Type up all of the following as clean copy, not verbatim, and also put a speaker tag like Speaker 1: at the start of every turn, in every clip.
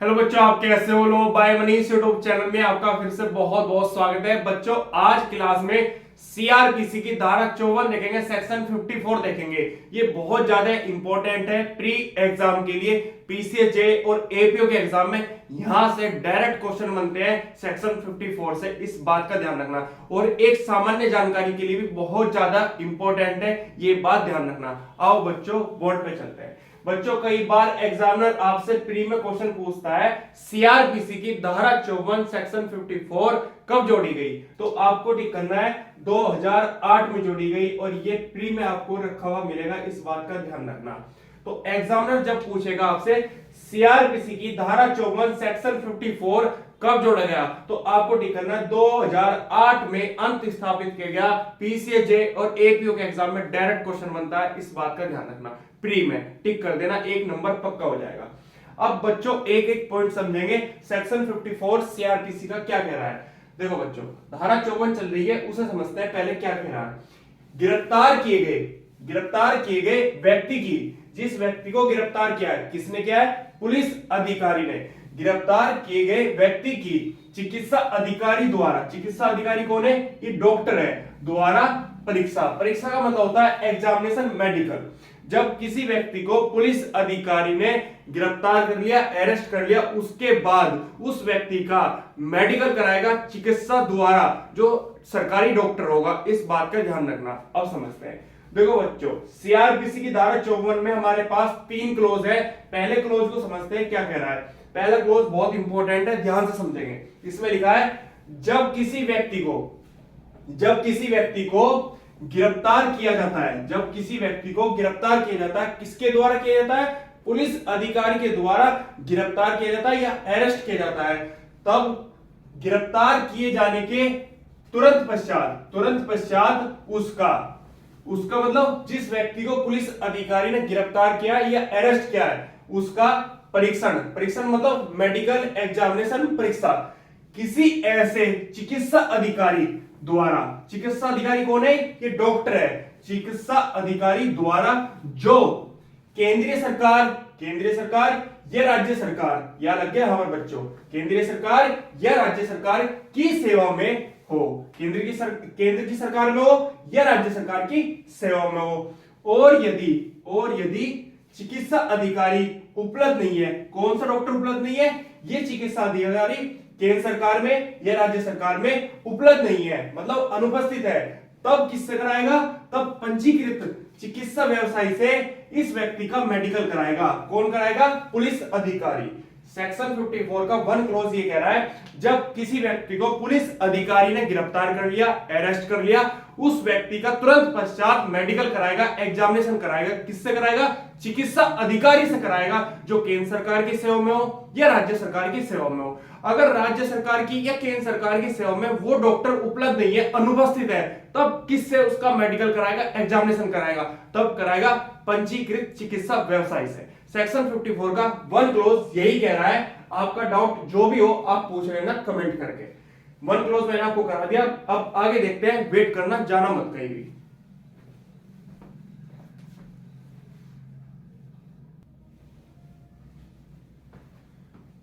Speaker 1: Hello बच्चों, आप कैसे हो? लो बाय मनीष यूट्यूब चैनल में आपका फिर से बहुत बहुत स्वागत है। बच्चों, आज क्लास में सीआरपीसी की धारा 54 देखेंगे, सेक्शन 54 देखेंगे। ये बहुत ज्यादा इंपॉर्टेंट है प्री एग्जाम के लिए। पीसीएच और एपीओ के एग्जाम में यहां से डायरेक्ट क्वेश्चन बनते हैं सेक्शन 54 से, इस बात का ध्यान रखना। और एक सामान्य जानकारी के लिए भी बहुत ज्यादा इंपॉर्टेंट है, ये बात ध्यान रखना। आओ बच्चों, बोर्ड पे चलते हैं। बच्चों, कई बार एग्जामिनर आपसे प्री में क्वेश्चन पूछता है सीआरपीसी की धारा 54 सेक्शन 54 कब जोड़ी गई, तो आपको टिक करना है 2008 में जोड़ी गई, और ये प्री में आपको रखा हुआ मिलेगा, इस बात का ध्यान रखना। तो एग्जामिनर जब पूछेगा आपसे सीआरपीसी की धारा 54 सेक्शन 54 कब जोड़ा गया, तो आपको टिक करना है 2008 में अंत स्थापित किया गया। पीसीएजे और एपीओ के एग्जाम में डायरेक्ट क्वेश्चन बनता है, इस बात का ध्यान रखना। प्री में टिक कर देना, एक नंबर पक्का हो जाएगा। अब बच्चों एक एक पॉइंट समझेंगे सेक्शन 54 सीआरपीसी का क्या कह रहा है। देखो बच्चों, धारा 54 चल रही है, उसे समझते हैं पहले क्या कह रहा है। गिरफ्तार किए गए व्यक्ति की, जिस व्यक्ति को गिरफ्तार किया है, किसने किया है? पुलिस अधिकारी ने। गिरफ्तार किए गए व्यक्ति की चिकित्सा अधिकारी द्वारा, चिकित्सा अधिकारी कौन है? ये डॉक्टर है, द्वारा परीक्षा का मतलब होता है एग्जामिनेशन, मेडिकल। जब किसी व्यक्ति को पुलिस अधिकारी ने गिरफ्तार कर लिया, अरेस्ट कर लिया, उसके बाद उस व्यक्ति का मेडिकल कराएगा चिकित्सा द्वारा, जो सरकारी डॉक्टर होगा, इस बात का ध्यान रखना। अब समझते हैं। देखो बच्चों, सीआरपीसी की धारा 54 में हमारे पास 3 क्लोज है। पहले क्लोज को समझते हैं क्या कह रहा है। पहला क्लोज बहुत इंपॉर्टेंट है, ध्यान से समझेंगे। इसमें लिखा है जब किसी व्यक्ति को गिरफ्तार किया जाता है, जब किसी व्यक्ति को गिरफ्तार किया जाता है, किसके द्वारा किया जाता है? पुलिस अधिकारी के द्वारा गिरफ्तार किया जाता है या अरेस्ट किया जाता है, तब गिरफ्तार किए जाने के तुरंत पश्चात उसका मतलब जिस व्यक्ति को पुलिस अधिकारी ने गिरफ्तार किया या अरेस्ट किया है, उसका परीक्षण मतलब मेडिकल एग्जामिनेशन, परीक्षा किसी ऐसे चिकित्सा अधिकारी द्वारा, चिकित्सा अधिकारी कौन है? ये डॉक्टर है। चिकित्सा अधिकारी द्वारा जो केंद्रीय सरकार या राज्य सरकार, या लग गया हमारे बच्चों, केंद्रीय सरकार या राज्य सरकार की सेवा में हो, केंद्र की सरकार में हो या राज्य सरकार की सेवा में हो। और यदि चिकित्सा अधिकारी उपलब्ध नहीं है, कौन सा डॉक्टर उपलब्ध नहीं है? ये चिकित्सा अधिकारी केंद्र सरकार में या राज्य सरकार में उपलब्ध नहीं है, मतलब अनुपस्थित है, तब किससे कराएगा? तब पंजीकृत चिकित्सा व्यवसायी से इस व्यक्ति का मेडिकल कराएगा। कौन कराएगा? पुलिस अधिकारी। सेक्शन 54 का 1 क्लोज ये कह रहा है जब किसी व्यक्ति को पुलिस अधिकारी ने गिरफ्तार कर लिया, अरेस्ट कर लिया, उस व्यक्ति का तुरंत पश्चात मेडिकल कराएगा, एग्जामिनेशन कराएगा। किससे कराएगा? चिकित्सा अधिकारी से कराएगा, जो केंद्र सरकार की सेवा में हो या राज्य सरकार की सेवा में हो। अगर राज्य सरकार की या केंद्र सरकार की सेवा में वो डॉक्टर उपलब्ध नहीं है, अनुपस्थित है, तब किससे उसका मेडिकल कराएगा, एग्जामिनेशन कराएगा? तब कराएगा पंजीकृत चिकित्सा व्यवसायी से। सेक्शन 54 का 1 क्लोज यही कह रहा है। आपका डाउट जो भी हो आप पूछ लेना कमेंट करके। 1 क्लोज मैंने आपको करा दिया, अब आगे देखते हैं। वेट करना, जाना मत कहीं भी।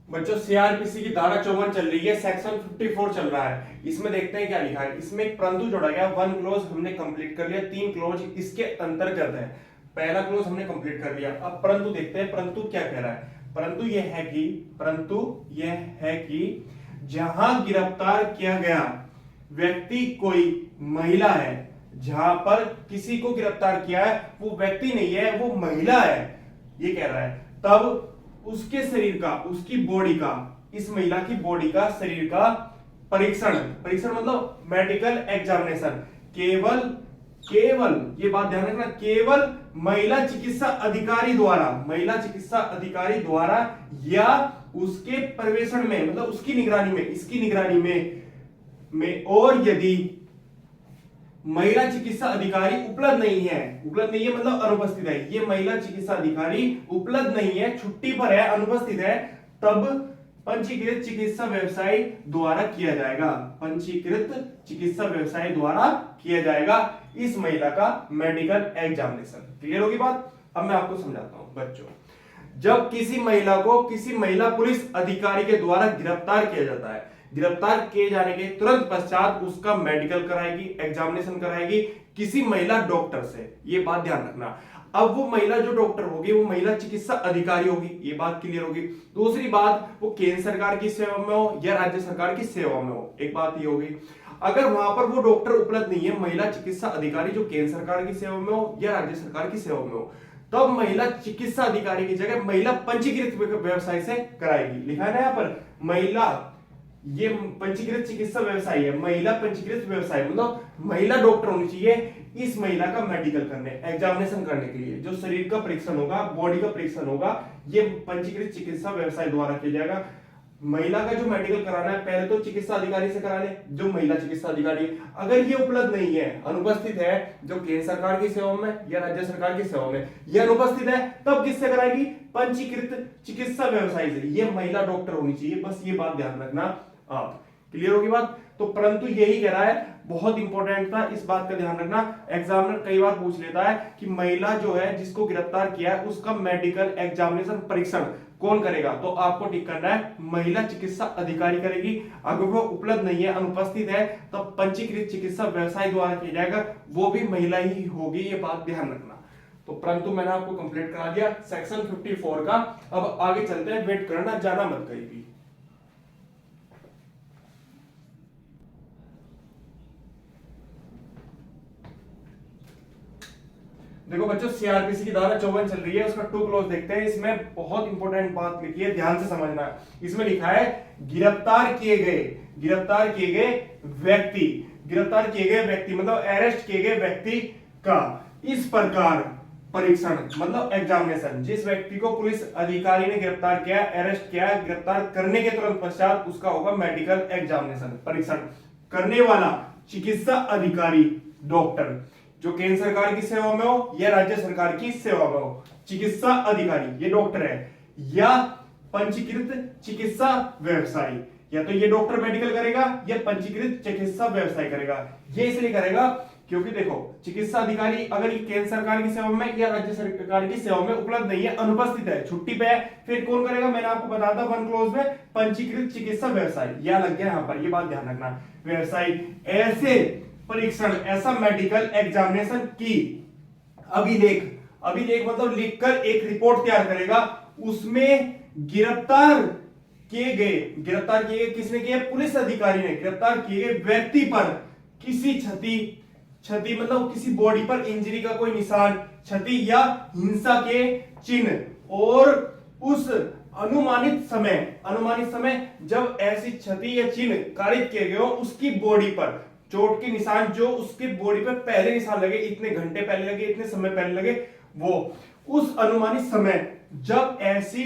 Speaker 1: बच्चों, सीआरपीसी की धारा 54 चल रही है, सेक्शन 54 चल रहा है। इसमें देखते हैं क्या लिखा है। इसमें एक परंतु जोड़ा गया। 1 क्लोज हमने कंप्लीट कर लिया, 3 क्लोज इसके अंतर्गत है। पहला क्लोज हमने कंप्लीट कर लिया, अब परंतु देखते हैं परंतु क्या कह रहा है। परंतु यह है कि जहां गिरफ्तार किया गया व्यक्ति कोई महिला है, जहां पर किसी को गिरफ्तार किया है वो व्यक्ति नहीं है, वो महिला है, ये कह रहा है, तब उसके शरीर का, उसकी बॉडी का, इस महिला की बॉडी का, शरीर का परीक्षण मतलब मेडिकल एग्जामिनेशन केवल ये बात ध्यान रखना, केवल महिला चिकित्सा अधिकारी द्वारा या उसके पर्यवेक्षण में, मतलब उसकी निगरानी में, इसकी निगरानी में और यदि महिला चिकित्सा अधिकारी उपलब्ध नहीं है मतलब अनुपस्थित है, ये महिला चिकित्सा अधिकारी उपलब्ध नहीं है, छुट्टी पर है, अनुपस्थित है, तब पंजीकृत चिकित्सा व्यवसायी द्वारा किया जाएगा इस महिला का मेडिकल एग्जामिनेशन। क्लियर होगी बात? अब मैं आपको समझाता हूं बच्चों। जब किसी महिला पुलिस अधिकारी के द्वारा गिरफ्तार किया जाता है। गिरफ्तार किए जाने के तुरंत पश्चात उसका मेडिकल कराएगी, एग्जामिनेशन कराएगी किसी महिला डॉक्टर से, ये बात ध्यान रखना। अब वो महिला जो डॉक्टर होगी वो महिला चिकित्सा अधिकारी होगी, ये बात क्लियर होगी। दूसरी बात, वो केंद्र सरकार की सेवा में हो या राज्य सरकार की सेवा में हो, एक बात ये होगी। अगर वहां पर वो डॉक्टर उपलब्ध नहीं है, महिला चिकित्सा अधिकारी जो केंद्र सरकार की सेवा में हो या राज्य सरकार की सेवा में हो, तब महिला चिकित्सा अधिकारी की जगह महिला पंजीकृत व्यवसाय से कराएगी। लिखा है ना यहाँ पर महिला, ये पंजीकृत चिकित्सा व्यवसाय है, महिला पंजीकृत व्यवसाय मतलब महिला डॉक्टर होनी चाहिए इस महिला का मेडिकल करने, एग्जामिनेशन करने के लिए। जो शरीर का परीक्षण होगा, बॉडी का परीक्षण होगा, ये पंजीकृत चिकित्सा व्यवसाय द्वारा किया जाएगा। महिला का जो मेडिकल कराना है पहले तो चिकित्सा अधिकारी से करा ले, जो महिला चिकित्सा अधिकारी। अगर ये उपलब्ध नहीं है, अनुपस्थित है, जो केंद्र सरकार की सेवा में या राज्य सरकार की सेवा में ये अनुपस्थित है, तब किससे कराएगी? पंजीकृत चिकित्सा व्यवसाय से। ये महिला डॉक्टर होनी चाहिए, बस ये बात ध्यान रखना आप। क्लियर होगी बात? तो परंतु यही कह रहा है, बहुत इंपॉर्टेंट था, इस बात का ध्यान रखना। एग्जामिनर कई बार पूछ लेता है कि महिला जो है जिसको गिरफ्तार किया है उसका मेडिकल एग्जामिनेशन परीक्षण कौन करेगा, तो आपको टिक करना है महिला चिकित्सा अधिकारी करेगी। अगर वो उपलब्ध नहीं है, अनुपस्थित है, तो पंजीकृत चिकित्सा व्यवसाय द्वारा किया जाएगा, वो भी महिला ही होगी, ये बात ध्यान रखना। तो परंतु मैंने आपको कंप्लीट करा दिया सेक्शन 54 का। अब आगे चलते हैं, वेट करना, जाना मत कहीं भी। देखो बच्चों, सीआरपीसी की धारा 54 चल रही है, उसका टू क्लोज देखते हैं। इसमें बहुत इंपॉर्टेंट बात लिखी है, ध्यान से समझना। इसमें लिखा है गिरफ्तार किए गए व्यक्ति मतलब अरेस्ट किए गए व्यक्ति का इस प्रकार परीक्षण मतलब एग्जामिनेशन। जिस व्यक्ति को पुलिस अधिकारी ने गिरफ्तार किया, अरेस्ट किया, गिरफ्तार करने के तुरंत पश्चात उसका होगा मेडिकल एग्जामिनेशन, परीक्षण करने वाला चिकित्सा अधिकारी डॉक्टर, जो केंद्र सरकार की सेवा में हो या राज्य सरकार की सेवा में हो। चिकित्सा अधिकारी ये डॉक्टर है, या पंजीकृत चिकित्सा व्यवसायी, या तो ये डॉक्टर मेडिकल करेगा या पंजीकृत चिकित्सा व्यवसाय करेगा। ये इसलिए करेगा क्योंकि देखो, चिकित्सा अधिकारी अगर ये केंद्र सरकार की सेवा में या राज्य सरकार की सेवा में उपलब्ध नहीं है, अनुपस्थित है, छुट्टी पे है, फिर कौन करेगा? मैंने आपको बताया था वन क्लोज में, पंजीकृत चिकित्सा व्यवसाय, या लग गया यहाँ पर, ये बात ध्यान रखना। व्यवसायी ऐसे परीक्षण, ऐसा मेडिकल एग्जामिनेशन की अभिलेख मतलब लिखकर एक रिपोर्ट तैयार करेगा। उसमें गिरफ्तार किए गए किसने किए? पुलिस अधिकारी ने गिरफ्तार किए गए व्यक्ति पर किसी क्षति मतलब किसी बॉडी पर इंजरी का कोई निशान, क्षति या हिंसा के चिन्ह, और उस अनुमानित समय जब ऐसी क्षति या चिन्ह कारित किए गए हो, उसकी बॉडी पर चोट के निशान जो उसके बॉडी पे पहले निशान लगे, इतने घंटे पहले लगे, इतने समय पहले लगे, वो उस अनुमानित समय जब ऐसी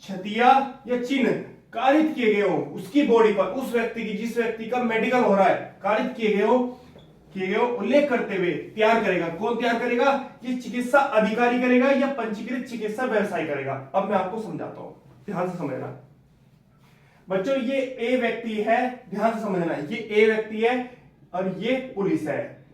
Speaker 1: क्षतियां या चिन्ह कारित किए गए हो उसकी बॉडी पर, उस व्यक्ति की, जिस व्यक्ति का मेडिकल हो रहा है, कारित किए गए हो उल्लेख करते हुए तैयार करेगा। कौन तैयार करेगा? ये चिकित्सा अधिकारी करेगा या पंजीकृत चिकित्सा व्यवसाय करेगा। अब मैं आपको समझाता हूं, ध्यान से समझना बच्चों। ये ए व्यक्ति है, ध्यान से समझना, ये ए व्यक्ति है और ये पुलिस है,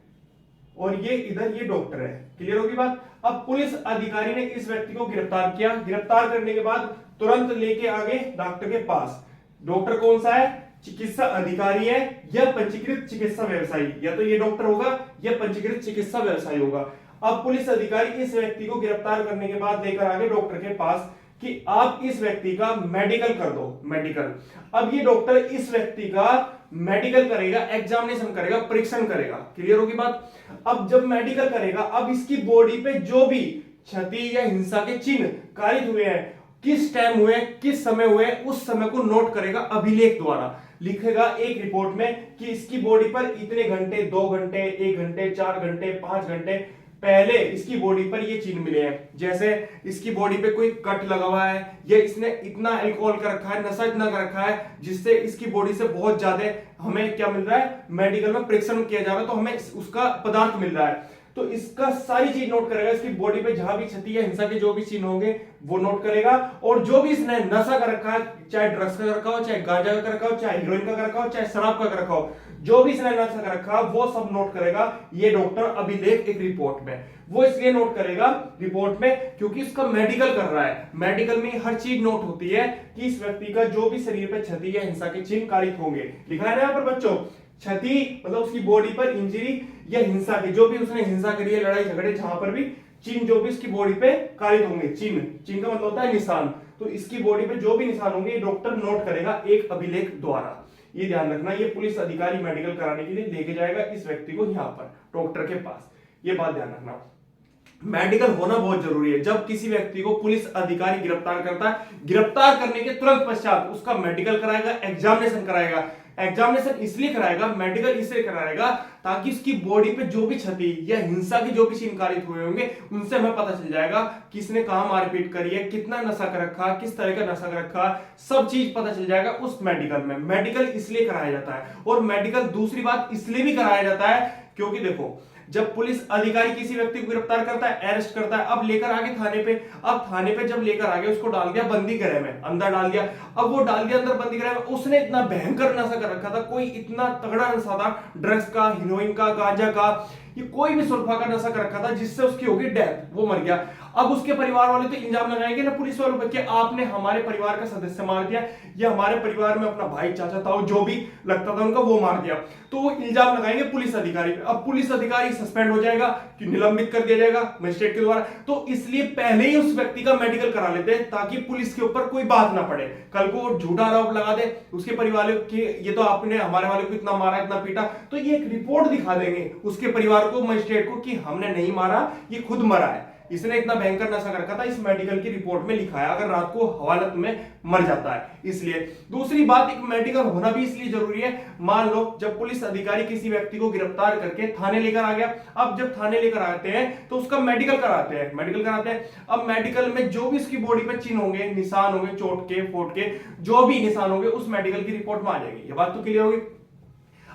Speaker 1: और ये इधर ये डॉक्टर है। क्लियर होगी बात? अब पुलिस अधिकारी ने इस व्यक्ति को गिरफ्तार किया, गिरफ्तार करने के बाद तुरंत लेके आ गए डॉक्टर के पास। डॉक्टर कौन सा है? चिकित्सा अधिकारी है या पंजीकृत चिकित्सा व्यवसायी, या तो ये डॉक्टर होगा या पंजीकृत चिकित्सा व्यवसायी होगा। अब पुलिस अधिकारी इस व्यक्ति को गिरफ्तार करने के बाद लेकर आ गए डॉक्टर के पास कि आप इस व्यक्ति का मेडिकल कर दो, मेडिकल। अब ये डॉक्टर इस व्यक्ति का मेडिकल करेगा, एग्जामिनेशन करेगा, परीक्षण करेगा। क्लियर होगी बात? अब जब मेडिकल करेगा, अब इसकी बॉडी पे जो भी क्षति या हिंसा के चिन्ह कारित हुए हैं, किस टाइम हुए, किस समय हुए, उस समय को नोट करेगा, अभिलेख द्वारा लिखेगा एक रिपोर्ट में कि इसकी बॉडी पर इतने घंटे, 2 घंटे, 1 घंटे, 4 घंटे, 5 घंटे पहले इसकी बॉडी पर ये चिन्ह मिले हैं। जैसे इसकी बॉडी पे कोई कट लगा हुआ है, या इसने इतना अल्कोहल कर रखा है, नशा इतना कर रखा है, जिससे इसकी बॉडी से बहुत ज्यादा हमें क्या मिल रहा है? मेडिकल में परीक्षण किया जा रहा है, तो हमें उसका पदार्थ मिल रहा है। तो इसका सारी चीज नोट करेगा, इसकी बॉडी पे जहां भी क्षति या हिंसा के जो भी चिन्ह होंगे वो नोट करेगा। और जो भी इसने नशा कर रखा है, चाहे ड्रग्स का कर रखा हो, चाहे गांजा का कर रखा हो, चाहे हीरोइन का कर रखा हो, चाहे शराब का कर रखा हो, जो भी इसने नशा कर रखा वो सब नोट करेगा ये डॉक्टर अभिलेख एक रिपोर्ट में। वो इसलिए नोट करेगा रिपोर्ट में क्योंकि उसका मेडिकल कर रहा है। मेडिकल में हर चीज नोट होती है कि इस व्यक्ति का जो भी शरीर पे क्षति या हिंसा के चिन्ह कारित होंगे। लिखा है ना यहाँ पर बच्चों, क्षति मतलब उसकी बॉडी पर इंजरी या हिंसा के, जो भी उसने हिंसा करी है, लड़ाई झगड़े, जहां पर भी चिन्ह जो भी इसकी बॉडी पे कारित होंगे, चिन्ह का मतलब होता है निशान, तो इसकी बॉडी पे जो भी निशान होंगे ये डॉक्टर नोट करेगा एक अभिलेख द्वारा। ये ध्यान रखना, ये पुलिस अधिकारी मेडिकल कराने के लिए लेके जाएगा इस व्यक्ति को यहाँ पर डॉक्टर के पास। ये बात ध्यान रखना, मेडिकल होना बहुत जरूरी है। जब किसी व्यक्ति को पुलिस अधिकारी गिरफ्तार करता है, गिरफ्तार करने के तुरंत पश्चात उसका मेडिकल कराएगा, एग्जामिनेशन कराएगा। एग्जामिनेशन इसलिए कराएगा, मेडिकल इसलिए कराएगा ताकि उसकी बॉडी पे जो भी क्षति या हिंसा के जो भी चिन्ह कारित हुए होंगे उनसे हमें पता चल जाएगा किसने कहां मारपीट करी है, कितना नशा कर रखा, किस तरह का नशा कर रखा, सब चीज पता चल जाएगा उस मेडिकल में। मेडिकल इसलिए कराया जाता है। और मेडिकल दूसरी बात इसलिए भी कराया जाता है क्योंकि देखो, जब पुलिस अधिकारी किसी व्यक्ति को गिरफ्तार करता है, अरेस्ट करता है, अब लेकर आगे थाने पे, अब थाने पे जब लेकर आगे उसको डाल दिया बंदी गृह में, अंदर डाल दिया। अब वो डाल दिया अंदर बंदी गृह में, उसने इतना भयंकर नशा कर रखा था, कोई इतना तगड़ा नशा था, ड्रग्स का, हीरोइन का, गांजा का, ये कोई भी सुल्फा का नशा कर रखा था जिससे उसकी होगी डेथ, वो मर गया। अब उसके परिवार वाले तो इल्जाम लगाएंगे ना पुलिस वालों पर कि आपने हमारे परिवार का सदस्य मार दिया, या हमारे परिवार में अपना भाई, चाचा, ताऊ जो भी लगता था उनका वो मार दिया, तो वो इल्जाम लगाएंगे पुलिस अधिकारी पे। अब पुलिस अधिकारी सस्पेंड हो जाएगा कि निलंबित कर दिया जाएगा मजिस्ट्रेट के द्वारा। तो इसलिए पहले ही उस व्यक्ति का मेडिकल करा लेते हैं ताकि पुलिस के ऊपर कोई बात ना पड़े, कल को वो झूठा आरोप लगा दे उसके परिवार के, ये तो आपने हमारे वाले को इतना मारा, इतना पीटा, तो ये एक रिपोर्ट दिखा देंगे उसके परिवार को, मजिस्ट्रेट को, कि हमने नहीं मारा, ये खुद मरा है, इसने इतना भयंकर नशा कर रखा था, इस मेडिकल की रिपोर्ट में लिखा है, अगर रात को हवालत में मर जाता है। इसलिए दूसरी बात, एक मेडिकल होना भी इसलिए जरूरी है। मान लो जब पुलिस अधिकारी किसी व्यक्ति को गिरफ्तार करके थाने लेकर आ गया, अब जब थाने लेकर आते हैं तो उसका मेडिकल कराते हैं, अब मेडिकल में जो भी उसकी बॉडी पे चिन्ह होंगे, निशान होंगे, चोट के, फोट के, जो भी निशान होंगे उस मेडिकल की रिपोर्ट में आ जाएगी। ये बात तो क्लियर होगी।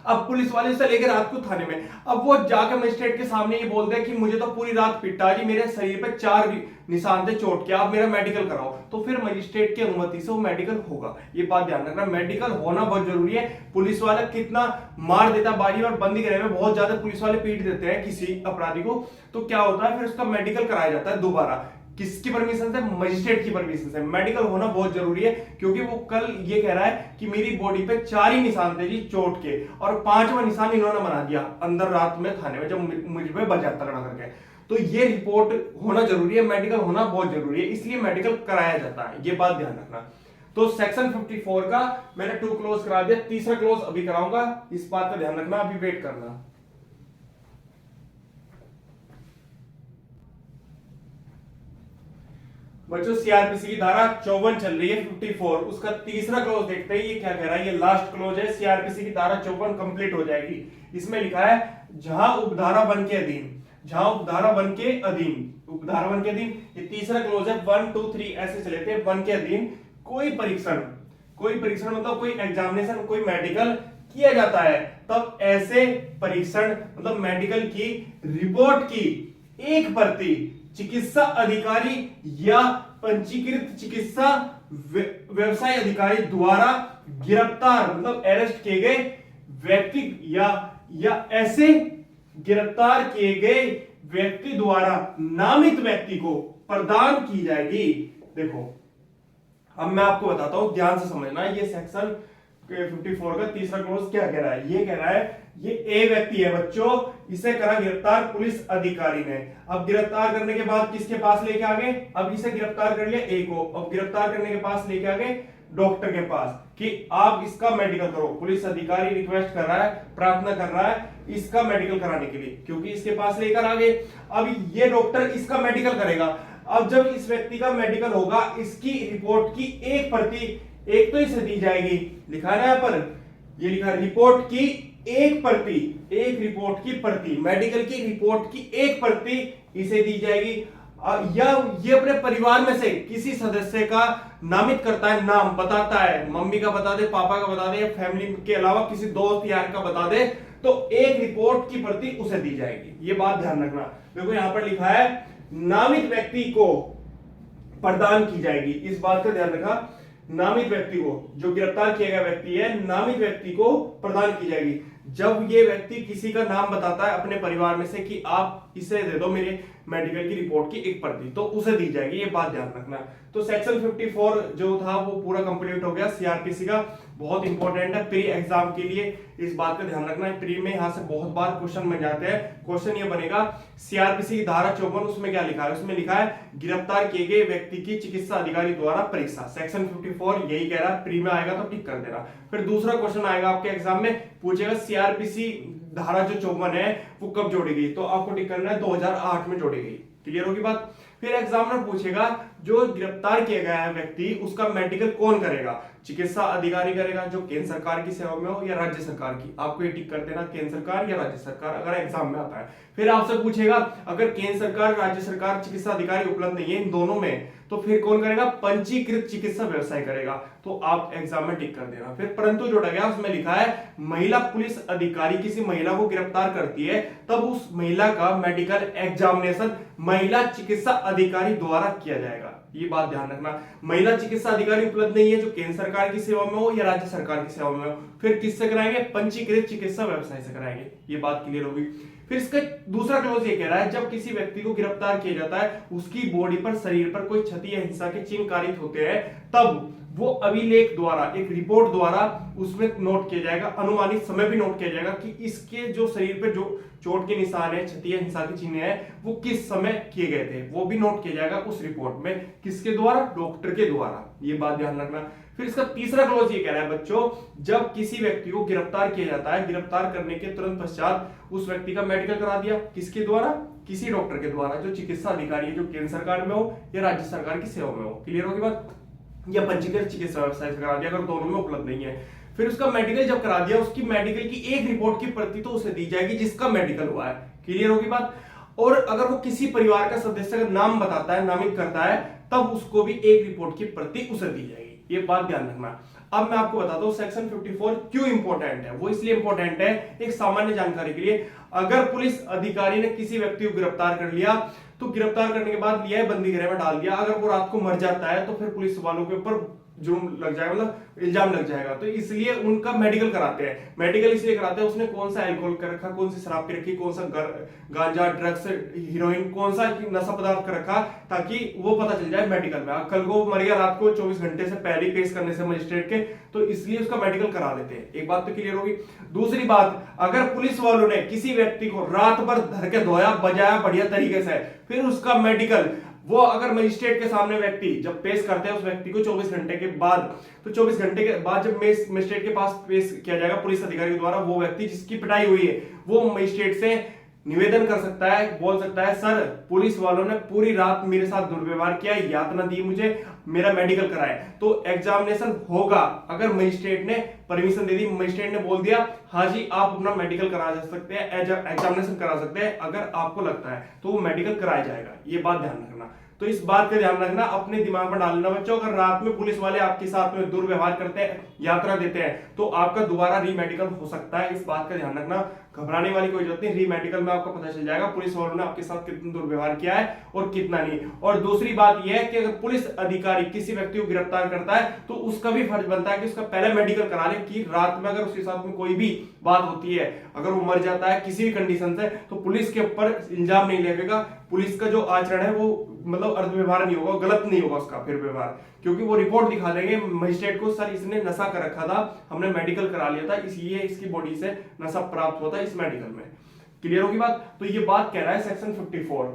Speaker 1: अब पुलिस वाले से लेकर रात को थाने में, अब वो जाकर मजिस्ट्रेट के सामने ये बोलते हैं कि मुझे तो पूरी रात पिटा जी, मेरे शरीर पे 4 निशान थे चोट के, आप मेरा मेडिकल कराओ, तो फिर मजिस्ट्रेट की अनुमति से वो मेडिकल होगा। ये बात ध्यान रखना, मेडिकल होना बहुत जरूरी है। पुलिस वाला कितना मार देता बारी बार, बंदी गृह में बहुत ज्यादा पुलिस वाले पीट देते हैं किसी अपराधी को, तो क्या होता है फिर उसका मेडिकल कराया जाता है दोबारा। किसकी परमिशन से? मजिस्ट्रेट की परमिशन से। मेडिकल होना बहुत जरूरी है क्योंकि वो कल ये कह रहा है कि मेरी बॉडी पे 4 ही निशान थे जी चोट के, और 5वां निशान इन्होंने बना दिया अंदर रात में थाने में जब मुझ पे बजा तगड़ा करके। तो ये रिपोर्ट होना जरूरी है, मेडिकल होना बहुत जरूरी है, इसलिए मेडिकल कराया जाता है। ये बात ध्यान रखना। तो सेक्शन 54 का मैंने 2 क्लोज करा दिया, तीसरा क्लोज अभी कराऊंगा, इस बात का ध्यान रखना, अभी वेट करना। बच्चों सीआरपीसी की धारा 54 चल रही है, 54, उसका तीसरा क्लोज देखते हैं ये क्या कह रहा है। ये लास्ट क्लोज है, सीआरपीसी की धारा 54 कंप्लीट हो जाएगी। इसमें लिखा है जहां उपधारा 1 के अधीन, उपधारा 1 के अधीन, ये तीसरा क्लोज है। 1 2 3 ऐसे चले थे। 1 के अधीन कोई परीक्षण मतलब कोई एग्जामिनेशन, कोई मेडिकल किया जाता है, तब ऐसे परीक्षण मतलब मेडिकल की रिपोर्ट की एक प्रति चिकित्सा अधिकारी या पंजीकृत चिकित्सा व्यवसाय अधिकारी द्वारा गिरफ्तार मतलब अरेस्ट किए गए व्यक्ति या ऐसे गिरफ्तार किए गए व्यक्ति द्वारा नामित व्यक्ति को प्रदान की जाएगी। देखो अब मैं आपको बताता हूं, ध्यान से समझना। ये सेक्शन 54 का तीसरा क्लोज क्या कह रहा है? ये कह रहा है ये ए व्यक्ति है बच्चों, इसे करा गिरफ्तार पुलिस अधिकारी ने। अब गिरफ्तार करने के बाद किसके पास लेके आ गए? अब इसे गिरफ्तार कर लिया ए को, अब गिरफ्तार करने के पास लेके आ गए डॉक्टर के पास कि आप इसका मेडिकल करो। पुलिस अधिकारी रिक्वेस्ट कर रहा है, प्रार्थना कर रहा है इसका मेडिकल कराने के लिए, क्योंकि इसके पास लेकर आ गए। अब ये डॉक्टर इसका मेडिकल करेगा। अब जब इस व्यक्ति का मेडिकल होगा, इसकी रिपोर्ट की एक प्रति एक तो इसे दी जाएगी, लिखा है यहाँ पर, ये लिखा है रिपोर्ट की एक प्रति, एक रिपोर्ट की प्रति, मेडिकल की रिपोर्ट की एक प्रति इसे दी जाएगी, या ये अपने परिवार में से किसी सदस्य का नामित करता है, नाम बताता है, मम्मी का बता दे, पापा का बता दे, या फैमिली के अलावा किसी दोस्त यार का बता दे, तो एक रिपोर्ट की प्रति उसे दी जाएगी। ये बात ध्यान रखना। देखो यहां पर लिखा है नामित व्यक्ति को प्रदान की जाएगी, इस बात का ध्यान रखा। नामित व्यक्ति को, जो गिरफ्तार किया गया व्यक्ति है, नामित व्यक्ति को प्रदान की जाएगी। जब ये व्यक्ति किसी का नाम बताता है अपने परिवार में से कि आप इसे दे दो मेरे मेडिकल की रिपोर्ट की एक प्रति, तो उसे दी जाएगी, ये बात ध्यान रखना। तो सेक्शन 54 जो था वो पूरा कंप्लीट हो गया सीआरपीसी का, बहुत इंपॉर्टेंट है प्री एग्जाम के लिए, इस बात का ध्यान रखना है। प्री में यहां से बहुत बार क्वेश्चन बन जाते हैं। क्वेश्चन ये बनेगा सीआरपीसी की धारा 54, उसमें क्या लिखा है? उसमें लिखा है गिरफ्तार किए गए व्यक्ति की चिकित्सा अधिकारी द्वारा परीक्षा। सेक्शन 54 यही कह रहा है, प्री में आएगा तो टिक कर देना। फिर दूसरा क्वेश्चन आएगा आपके एग्जाम में, पूछेगा सीआरपीसी धारा जो 54 है वो कब जोड़ी गई, तो आपको टिक करना है 2008 में जोड़ी गई। क्लियर होगी बात? फिर एग्जामिनर पूछेगा जो गिरफ्तार किया गया है व्यक्ति उसका मेडिकल कौन करेगा? चिकित्सा अधिकारी करेगा जो केंद्र सरकार की सेवा में हो या राज्य सरकार की, आपको ये टिक कर देना केंद्र सरकार या राज्य सरकार, अगर एग्जाम में आता है। फिर आपसे पूछेगा अगर केंद्र सरकार राज्य सरकार चिकित्सा अधिकारी उपलब्ध नहीं है इन दोनों में, तो फिर कौन करेगा? पंजीकृत चिकित्सा व्यवसाय करेगा, तो आप एग्जाम में टिक कर देना। फिर परंतु जोड़ा गया, उसमें लिखा है महिला पुलिस अधिकारी किसी महिला को गिरफ्तार करती है तब उस महिला का मेडिकल एग्जामिनेशन महिला चिकित्सा अधिकारी द्वारा किया जाएगा, ये बात ध्यान रखना। महिला चिकित्सा अधिकारी उपलब्ध नहीं है जो केंद्र सरकार की सेवा में हो या राज्य सरकार की सेवा में हो, फिर किससे कराएंगे? पंजीकृत चिकित्सा व्यवसाय से कराएंगे, ये बात क्लियर होगी। फिर इसका दूसरा क्लोज ये कह रहा है जब किसी व्यक्ति को गिरफ्तार किया जाता है उसकी बॉडी पर शरीर पर कोई क्षति या हिंसा के चिन्ह कारित होते हैं तब वो अभिलेख द्वारा एक रिपोर्ट द्वारा उसमें नोट किया जाएगा, अनुमानित समय भी नोट किया जाएगा कि इसके जो शरीर पे जो चोट के निशान है, क्षति या हिंसा के चिन्ह है वो किस समय किए गए थे, वो भी नोट किया जाएगा उस रिपोर्ट में। किसके द्वारा? डॉक्टर के द्वारा, ये बात ध्यान रखना। फिर इसका तीसरा क्लोज ये कह रहा है बच्चों जब किसी व्यक्ति को गिरफ्तार किया जाता है, गिरफ्तार करने के तुरंत पश्चात उस व्यक्ति का मेडिकल करा दिया, किसके द्वारा? किसी डॉक्टर के द्वारा जो चिकित्सा अधिकारी है जो केंद्र सरकार में हो या राज्य सरकार की सेवा में हो। क्लियर होगी बात? या पंजीकृत चिकित्सा व्यवसाय से करा दिया अगर दोनों में उपलब्ध नहीं है। फिर उसका मेडिकल जब करा दिया उसकी मेडिकल की एक रिपोर्ट की प्रति तो उसे दी जाएगी जिसका मेडिकल हुआ है। क्लियर होगी बात? और अगर वो किसी परिवार का सदस्य का नाम बताता है, नामित करता है, तब उसको भी एक रिपोर्ट की प्रति उसे दी जाएगी, ये बात ध्यान रखना। अब मैं आपको बताता हूं सेक्शन 54 क्यों इंपॉर्टेंट है। वो इसलिए इंपॉर्टेंट है एक सामान्य जानकारी के लिए, अगर पुलिस अधिकारी ने किसी व्यक्ति को गिरफ्तार कर लिया तो गिरफ्तार करने के बाद लिया है बंदी गृह में डाल दिया, अगर वो रात को मर जाता है तो फिर पुलिस वालों के ऊपर जुर्म लग जाएगा, मतलब इल्जाम लग जाएगा, तो इसलिए उनका मेडिकल कराते हैं। मेडिकल इसलिए कराते हैं उसने कौन सा अल्कोहल कर रखा, कौन सी शराब पी रखी, कौन सा गांजा ड्रग्स हीरोइन कौन सा नशा पदार्थ कर रखा, ताकि वो पता चल जाए मेडिकल में। कल को मर गया रात को 24 घंटे से पहले पेश करने से मजिस्ट्रेट के, तो इसलिए उसका मेडिकल करा लेते हैं। एक बात तो क्लियर होगी। दूसरी बात, अगर पुलिस वालों ने किसी व्यक्ति को रात भर धर के धोया बजाया बढ़िया तरीके से, फिर उसका मेडिकल वो अगर मजिस्ट्रेट के सामने व्यक्ति जब पेश करते हैं उस व्यक्ति को 24 घंटे के बाद, तो 24 घंटे के बाद जब मजिस्ट्रेट के पास पेश किया जाएगा पुलिस अधिकारी द्वारा, वो व्यक्ति जिसकी पिटाई हुई है वो मजिस्ट्रेट से निवेदन कर सकता है, बोल सकता है सर पुलिस वालों ने पूरी रात मेरे साथ दुर्व्यवहार किया, यातना दी मुझे, मेरा मेडिकल कराए, तो एग्जामिनेशन होगा। अगर मजिस्ट्रेट ने परमिशन दे दी, मजिस्ट्रेट ने बोल दिया हाँ जी आप अपना मेडिकल करा जा सकते हैं, एग्जामिनेशन करा सकते हैं, अगर आपको लगता है तो वो मेडिकल कराया जाएगा, ये बात ध्यान रखना। तो इस बात का ध्यान रखना, अपने दिमाग में डालना बच्चों, अगर रात में पुलिस वाले आपके साथ में दुर्व्यवहार करते हैं, यात्रा देते हैं, तो आपका दोबारा रीमेडिकल हो सकता है, इस बात का ध्यान रखना। घबराने वाली कोई जरूरत नहीं, रीमेडिकल में आपको पता चल जाएगा पुलिस वालों ने आपके साथ कितना दुर्व्यवहार किया है और कितना नहीं। और दूसरी बात यह है कि अगर पुलिस अधिकारी किसी व्यक्ति को गिरफ्तार करता है तो उसका भी फर्ज बनता है कि उसका पहले मेडिकल करा ले, कि रात में अगर उसके साथ में कोई भी बात होती है, अगर वो मर जाता है किसी भी कंडीशन से, तो पुलिस के ऊपर इल्जाम नहीं लगेगा, पुलिस का जो आचरण है वो मतलब अर्धव्यवहार नहीं होगा, गलत नहीं होगा उसका फिर व्यवहार, क्योंकि वो रिपोर्ट दिखा देंगे मजिस्ट्रेट को, सर इसने नशा कर रखा था, हमने मेडिकल करा लिया था, इसलिए इसकी बॉडी से नशा प्राप्त हुआ था इस मेडिकल में। क्लियर होगी बात? तो ये बात कह रहा है सेक्शन 54।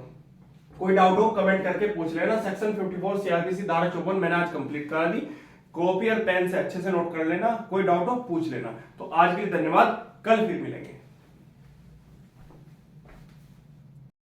Speaker 1: कोई डाउट हो कमेंट करके पूछ लेना। सेक्शन 54 सीआरपीसी धारा 54 मैंने आज कंप्लीट करा दी, कॉपी और पेन से अच्छे से नोट कर लेना, कोई डाउट हो पूछ लेना। तो आज के लिए धन्यवाद, कल फिर मिलेंगे।